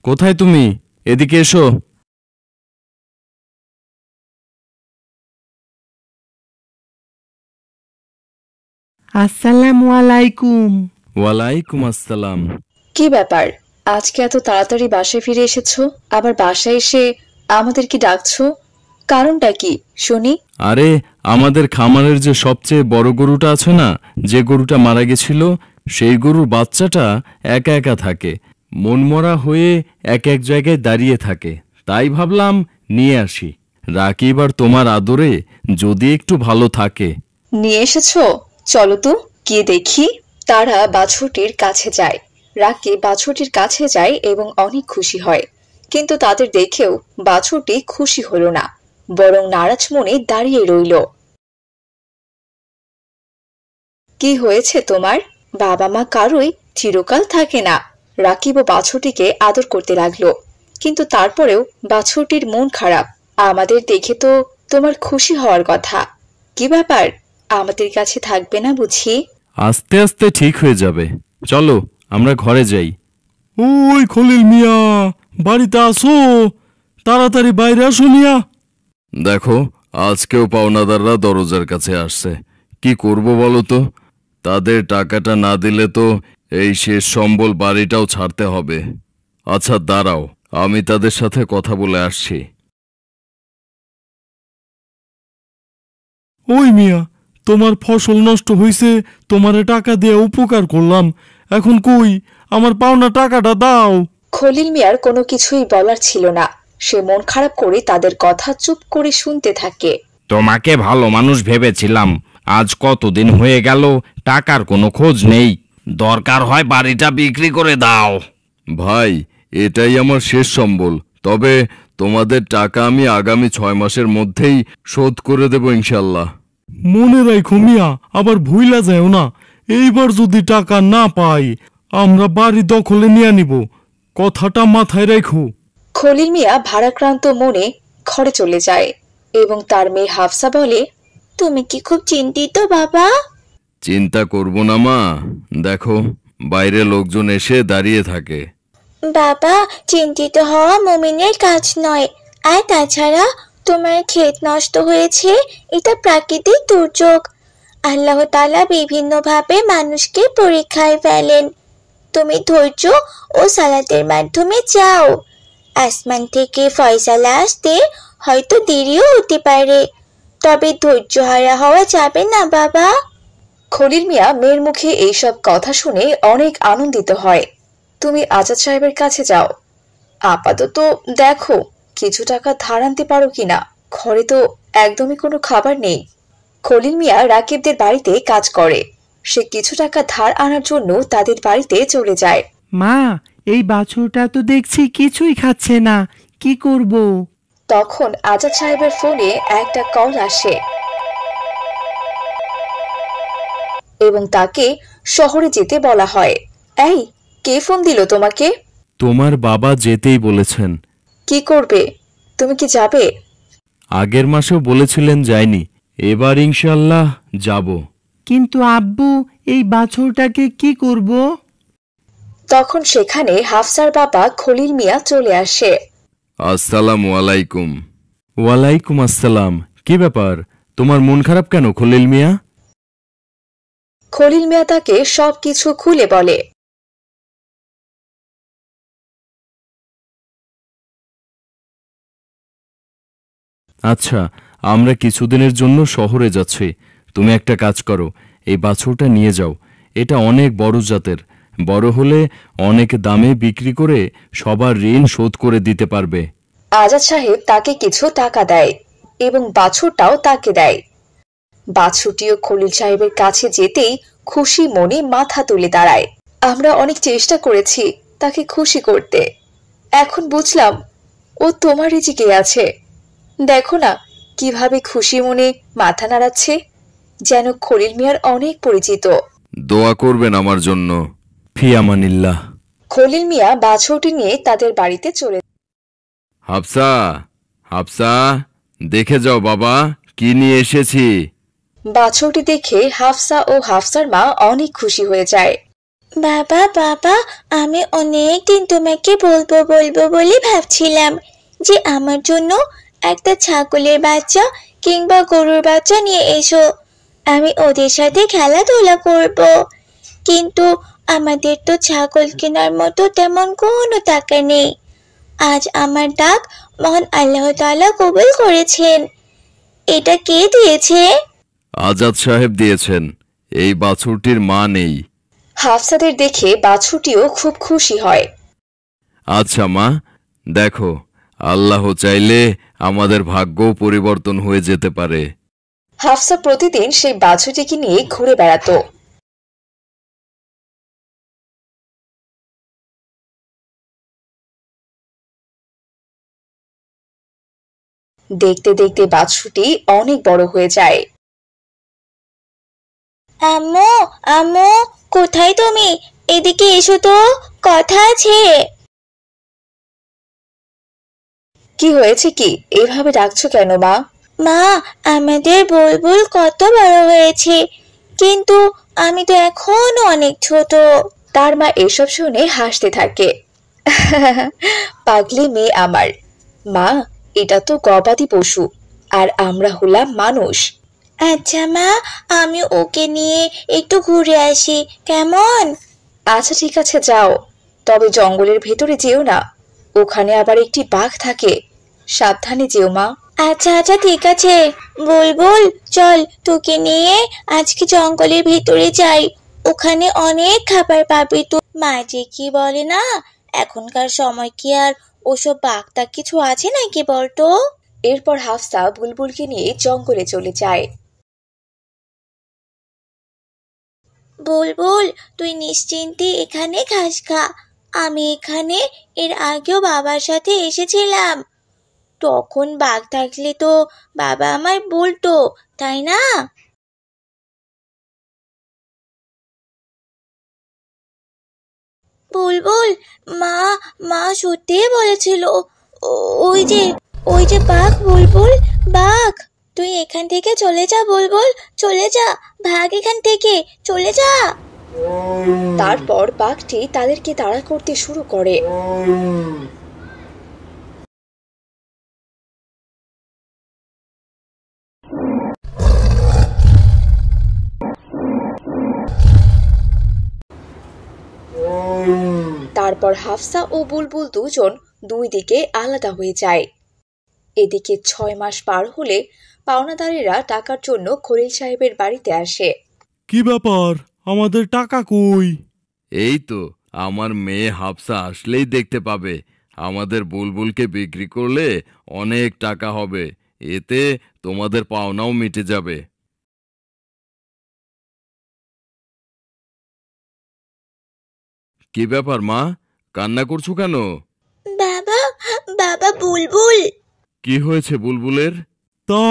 কোথায় তুমি? এদিকে এসো। আসসালামু আলাইকুম। ওয়ালাইকুম আসসালাম। কি ব্যাপার, আজকে এত তাড়াতাড়ি বাসায় ফিরে এসেছো? আবার বাসায় এসে আমাদের কি ডাকছো? কারণটা কি শুনি। আরে, আমাদের খামারের যে সবচেয়ে বড় গরুটা আছে না, যে গরুটা মারা গেছিল, সেই গরুর বাচ্চাটা একা একা থাকে, মনমরা হয়ে এক এক জায়গায় দাঁড়িয়ে থাকে। তাই ভাবলাম নিয়ে আসি। রাকিব আর তোমার আদরে যদি একটু ভালো থাকে। নিয়ে এসেছো? চলো তো গিয়ে দেখি। তারা বাছুরটির কাছে যায়। রাকিব বাছুরটির কাছে যায় এবং অনেক খুশি হয়। কিন্তু তাদের দেখেও বাছুরটি খুশি হলো না, বরং নারাজ মনে দাঁড়িয়ে রইল। কি হয়েছে তোমার? বাবা মা কারোই চিরকাল থাকে না। রাকিব ও বাছুরটিকে আদর করতে লাগলো, কিন্তু তারপরেও বাছুরটির মন খারাপ। আমাদের দেখে তো তোমার খুশি হওয়ার কথা। কি ব্যাপার, আমাদের কাছে থাকবে না বুঝি? আস্তে আস্তে ঠিক হয়ে যাবে। চলো আমরা ঘরে যাই। ওই খলিল মিয়া, বাড়িতে আসো, তাড়াতাড়ি বাইরে আসো মিয়া। দেখো, আজকেও পাওনাদাররা দরজার কাছে আসছে। কি করব বলো তো? তাদের টাকাটা না দিলে তো এই শেষ সম্বল বাড়িটাও ছাড়তে হবে। আচ্ছা দাঁড়াও, আমি তাদের সাথে কথা বলে আসছি। ওই মিয়া, তোমার ফসল নষ্ট হইছে, তোমারে টাকা দিয়ে উপকার করলাম, এখন কই আমার পাওনা টাকাটা দাও। খলিল মিয়ার কোনো কিছুই বলার ছিল না। সে মন খারাপ করে তাদের কথা চুপ করে শুনতে থাকে। তোমাকে ভালো মানুষ ভেবেছিলাম, আজ কতদিন হয়ে গেল টাকার কোনো খোঁজ নেই। দরকার হয় বাড়িটা বিক্রি করে দাও। ভাই, এটাই আমার শেষ সম্বল। তবে তোমাদের টাকা আমি আগামী 6 মাসের মধ্যেই শোধ করে দেব ইনশাল্লাহ। মনে রাখো মিয়া, আবার ভুইলা যাও না। এইবার যদি টাকা না পাই, আমরা বাড়ি দখলে নিয়ে নিব। কথাটা মাথায় রাখো। খলিল মিয়া ভারাক্রান্ত মনে ঘরে চলে যায় এবং তার মেয়ে হাফসা বলে, তুমি কি খুব চিন্তিত বাবা? চিন্তা করব না মা, দেখো বাইরে লোকজন এসে দাঁড়িয়ে থাকে। বাবা, চিন্তিত হওয়া মুমিনের কাজ নয়। আর তাছাড়া তোমার ক্ষেত নষ্ট হয়েছে, এটা প্রাকৃতিক দুর্যোগ। আল্লাহ তাআলা বিভিন্নভাবে মানুষকে পরীক্ষায় ফেলেন। তুমি ধৈর্য ও সালাতের মাধ্যমে যাও। আসমান থেকে ফয়সালা আসতে হয়তো দেরিও হতে পারে, তবে ধৈর্যহারা হওয়া যাবে না বাবা। খলিল মিয়া মেয়ের মুখে এইসব কথা শুনে অনেক আনন্দিত হয়। তুমি আজাদ সাহেবের কাছে যাও, আপাতত দেখো কিছু টাকা ধার আনতে পারো কিনা। ঘরে তো একদমই কোনো খাবার নেই। খলিল মিয়া রাকিবদের বাড়িতে কাজ করে। সে কিছু টাকা ধার আনার জন্য তাদের বাড়িতে চলে যায়। মা, এই বাছুরটা তো দেখছি কিছুই খাচ্ছে না, কি করব? তখন আজাদ সাহেবের ফোনে একটা কল আসে এবং তাকে শহরে যেতে বলা হয়। এই, কে ফোন দিল তোমাকে? তোমার বাবা যেতেই বলেছেন। কি করবে? তুমি কি যাবে? আগের মাসেও বলেছিলেন যাইনি, এবার ইনশাল্লাহ যাব। কিন্তু আব্বু, এই বাছুরটাকে কি করব? তখন সেখানে হাফসার বাবা খলিল মিয়া চলে আসে। আসসালামু আলাইকুম। ওয়ালাইকুম আসসালাম। কি ব্যাপার, তোমার মন খারাপ কেন খলিল মিয়া? খলিল মিয়া তাকে সবকিছু খুলে বলে। আচ্ছা, আমরা কিছুদিনের জন্য শহরে যাচ্ছি। তুমি একটা কাজ করো, এই বাছুরটা নিয়ে যাও। এটা অনেক বড় জাতের, বড় হলে অনেক দামে বিক্রি করে সবার ঋণ শোধ করে দিতে পারবে। আজাদ সাহেব তাকে কিছু টাকা দেয় এবং বাছুরটাও তাকে দেয়। বাছুরটিও খলিল সাহেবের কাছে যেতেই খুশি মনে মাথা তুলে দাঁড়ায়। আমরা অনেক চেষ্টা করেছি তাকে খুশি করতে, এখন বুঝলাম ও তোমার রিজিকে আছে। দেখো না কিভাবে খুশি মনে মাথা নাড়াচ্ছে, যেন খলিল মিয়ার অনেক পরিচিত। দোয়া করবেন আমার জন্য। ফি আমানিল্লাহ। খলিল মিয়া বাছুরটি নিয়ে তাদের বাড়িতে চলে। হাফসা, হাফসা, দেখে যাও বাবা, কি নিয়ে এসেছি। বাছুরটি দেখে হাফসা ও হাফসার মা অনেক খুশি হয়ে যায়। বাবা বাবা, আমি অনেক দিন তোমাকে বলবো বলবো বলে ভাবছিলাম যে আমার জন্য একটা ছাগলের বাচ্চা কিংবা গরুর বাচ্চা নিয়ে এসো। আমি ওদের সাথে খেলাধুলা করব। কিন্তু আমাদের তো ছাগল কেনার মতো তেমন কোনো টাকা নেই। আজ আমার ডাক মহান আল্লাহ তাআলা কবুল করেছেন। এটা কে দিয়েছে? আজাদ সাহেব দিয়েছেন। এই বাছুরটির মা নেই। হাফসাদের দেখে বাছুরটিও খুব খুশি হয়। আচ্ছা মা, দেখো, আল্লাহ চাইলে আমাদের ভাগ্যও পরিবর্তন হয়ে যেতে পারে। হাফসা প্রতিদিন সেই বাছুরটিকে নিয়ে ঘুরে বেড়াতো। দেখতে দেখতে বাছুরটি অনেক বড় হয়ে যায়। আম্মু, আম্মু, কোথায় তুমি? এদিকে এসো তো, কথা আছে। কি হয়েছে কি? এভাবে ডাকছো কেন মা? মা, আমাদের বুলবুল কত বড় হয়েছে, কিন্তু আমি তো এখনো অনেক ছোট। তার মা এসব শুনে হাসতে থাকে। পাগলি মেয়ে আমার। মা, এটা তো গবাদি পশু, আর আমরা হলাম মানুষ। আচ্ছা মা, আমি ওকে নিয়ে একটু ঘুরে আসি, কেমন? আচ্ছা ঠিক আছে, যাও। তবে জঙ্গলের ভেতরে যেও না, ওখানে আবার একটি বাঘ থাকে। সাবধানে যেও মা। আচ্ছা আচ্ছা ঠিক আছে। বুলবুল, চল তোকে নিয়ে আজকে জঙ্গলের ভিতরে যাই। ওখানে অনেক খাবার পাবি। তো মা যে কি বলে না, এখনকার সময় কি আর ওসব বাঘটা কিছু আছে নাকি বলতো? এরপর হাফসা বুলবুলকে নিয়ে জঙ্গলে চলে যায়। বুলবুল, তুই নিশ্চিন্তে এখানে ঘাস খা। আমি এখানে এর আগেও বাবার সাথে এসেছিলাম। তখন বাঘ থাকলে তো বাবা আমায় বলতো, তাই না? বুলবুল, মা মা সত্যিই বলেছিল, ওই যে বাঘ। বুলবুল, বাঘ। তুই এখান থেকে চলে যা বুলবুল, চলে যা, ভাগ এখান থেকে, চলে যা। তারপর বাঘটি তাদেরকে তাড়া করতে শুরু করে। তারপর হাফসা ও বুলবুল দুজন দুই দিকে আলাদা হয়ে যায়। এদিকে 6 মাস পার হলে পাওনাদারেরা টাকার জন্য খলিল সাহেবের বাড়িতে আসে। কি ব্যাপার, আমাদের টাকা কই? এই তো, আমার মেয়ে হাফসা আসলেই দেখতে পাবে। আমাদের বুলবুলকে বিক্রি করলে অনেক টাকা হবে, এতে তোমাদের পাওনাও মিটে যাবে। কি ব্যাপার মা, কান্না করছো কেন? বাবা, বাবা, বুলবুল। কি হয়েছে বুলবুলের? তা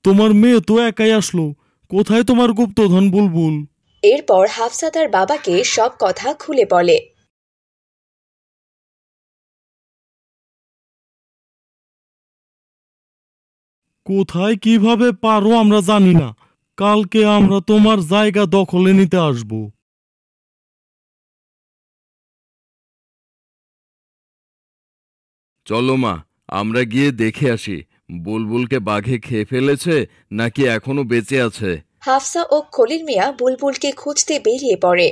তোমার মেয়ে তো একাই আসলো, কোথায় তোমার গুপ্তধন বুলবুল? এরপর হাফসা তার বাবাকে সব কথা খুলে বলে। কোথায় কিভাবে পারো আমরা জানি না, কালকে আমরা তোমার জায়গা দখলে নিতে আসব। চলো মা, আমরা গিয়ে দেখে আসি বুলবুলকে বাঘে খেয়ে ফেলেছে নাকি এখনো বেঁচে আছে। হাফসা ও খলিল মিয়া বুলবুলকে খুঁজতে বেরিয়ে পড়ে।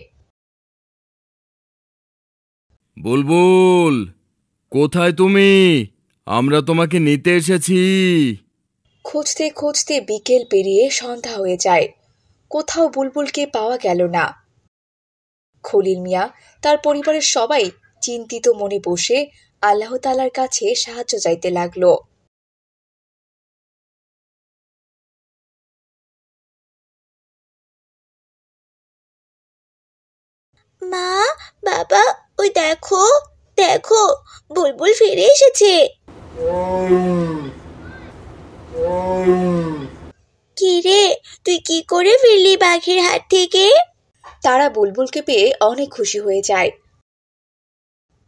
বুলবুল, কোথায় তুমি? আমরা তোমাকে নিতে এসেছি। খুঁজতে খুঁজতে বিকেল পেরিয়ে সন্ধ্যা হয়ে যায়, কোথাও বুলবুলকে পাওয়া গেল না। খলিল মিয়া তার পরিবারের সবাই চিন্তিত মনে বসে আল্লাহ তাআলার কাছে সাহায্য চাইতে লাগলো। মা, বাবা, ওই দেখো, দেখো, বুলবুল ফিরে এসেছে। কি রে, তুই কি করে ফিরলি বাঘের হাত থেকে? তারা বুলবুলকে পেয়ে অনেক খুশি হয়ে যায়।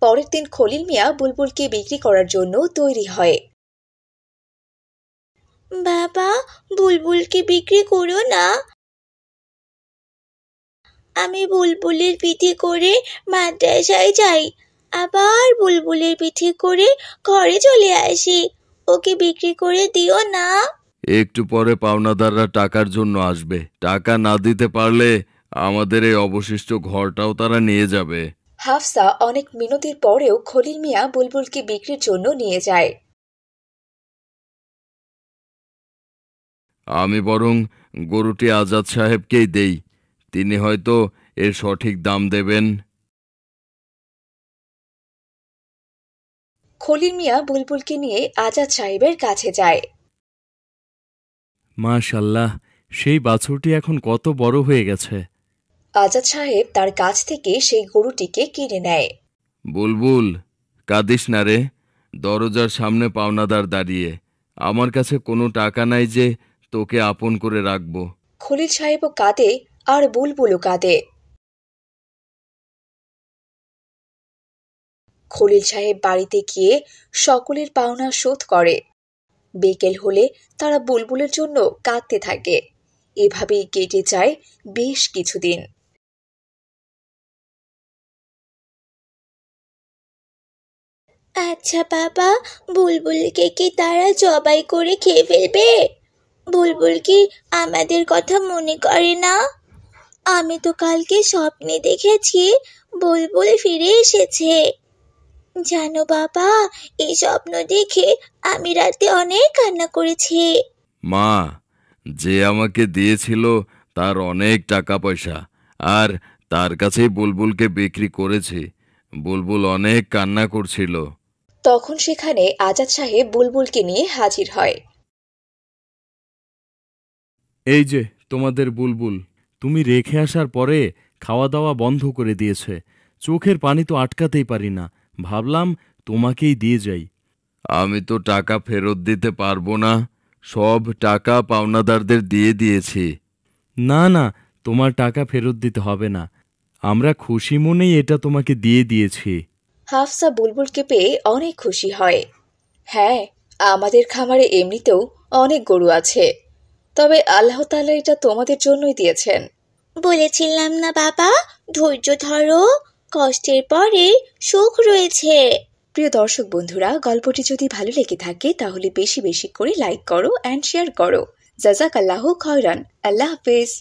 পরের দিন খলিল মিয়া বুলবুলকে বিক্রি করার জন্য তৈরি হয়। বাবা, বুলবুলকে বিক্রি করো না। আমি বুলবুলের পিঠে করে মাদ্রাসায় যাই, আবার বুলবুলের পিঠে করে ঘরে চলে আসি। ওকে বিক্রি করে দিও না। একটু পরে পাওনাদাররা টাকার জন্য আসবে। টাকা না দিতে পারলে আমাদের এই অবশিষ্ট ঘরটাও তারা নিয়ে যাবে। হাফসা অনেক মিনতির পরেও খলিল মিয়া বুলবুলকে বিক্রির জন্য নিয়ে যায়। আমি বরং গরুটি আজাদ সাহেবকেই দেই, তিনি হয়তো এর সঠিক দাম দেবেন। খলিল মিয়া বুলবুলকে নিয়ে আজাদ সাহেবের কাছে যায়। মাশাল্লাহ, সেই বাছুরটি এখন কত বড় হয়ে গেছে। আজাদ সাহেব তার কাছ থেকে সেই গরুটিকে কিনে নেয়। বুলবুল, কাঁদিস না রে, দরজার সামনে পাওনাদার দাঁড়িয়ে। আমার কাছে কোনো টাকা নাই যে তোকে আপন করে রাখবো। খলিল সাহেবও কাঁদে আর বুলবুলও কাঁদে। খলিল সাহেব বাড়িতে গিয়ে সকলের পাওনা শোধ করে। বিকেল হলে তারা বুলবুলের জন্য কাঁদতে থাকে। এভাবেই কেটে যায় বেশ কিছুদিন। আচ্ছা বাবা, বুলবুলকে কি তারা জবাই করে খেয়ে ফেলবে? বুলবুল কি আমাদের কথা মনে করে না? আমি তো কালকে স্বপ্নে দেখেছি বুলবুল ফিরে এসেছে। জানো বাবা, এই স্বপ্ন দেখে আমি রাতে অনেক কান্না করেছি। মা, যে আমাকে দিয়েছিল তার অনেক টাকা পয়সা, আর তার কাছেই বুলবুলকে বিক্রি করেছি। বুলবুল অনেক কান্না করছিল। তখন সেখানে আজাদ সাহেব বুলবুলকে নিয়ে হাজির হয়। এই যে তোমাদের বুলবুল, তুমি রেখে আসার পরে খাওয়া দাওয়া বন্ধ করে দিয়েছে। চোখের পানি তো আটকাতেই পারি না, ভাবলাম তোমাকেই দিয়ে যাই। আমি তো টাকা ফেরত দিতে পারবো না, সব টাকা পাওনাদারদের দিয়ে দিয়েছি। না না, তোমার টাকা ফেরত দিতে হবে না, আমরা খুশি মনেই এটা তোমাকে দিয়ে দিয়েছি। হাফসা বুলবুলকে পেয়ে অনেক খুশি হয়। হ্যাঁ, আমাদের খামারে এমনিতেও অনেক গরু আছে, তবে আল্লাহ তাআলা এটা তোমাদের জন্যই দিয়েছেন। বলেছিলাম না বাবা, ধৈর্য ধরো, কষ্টের পরে সুখ রয়েছে। প্রিয় দর্শক বন্ধুরা, গল্পটি যদি ভালো লেগে থাকে তাহলে বেশি বেশি করে লাইক করো অ্যান্ড শেয়ার করো। জাযাকাল্লাহু খায়রান। আল্লাহ হাফেজ।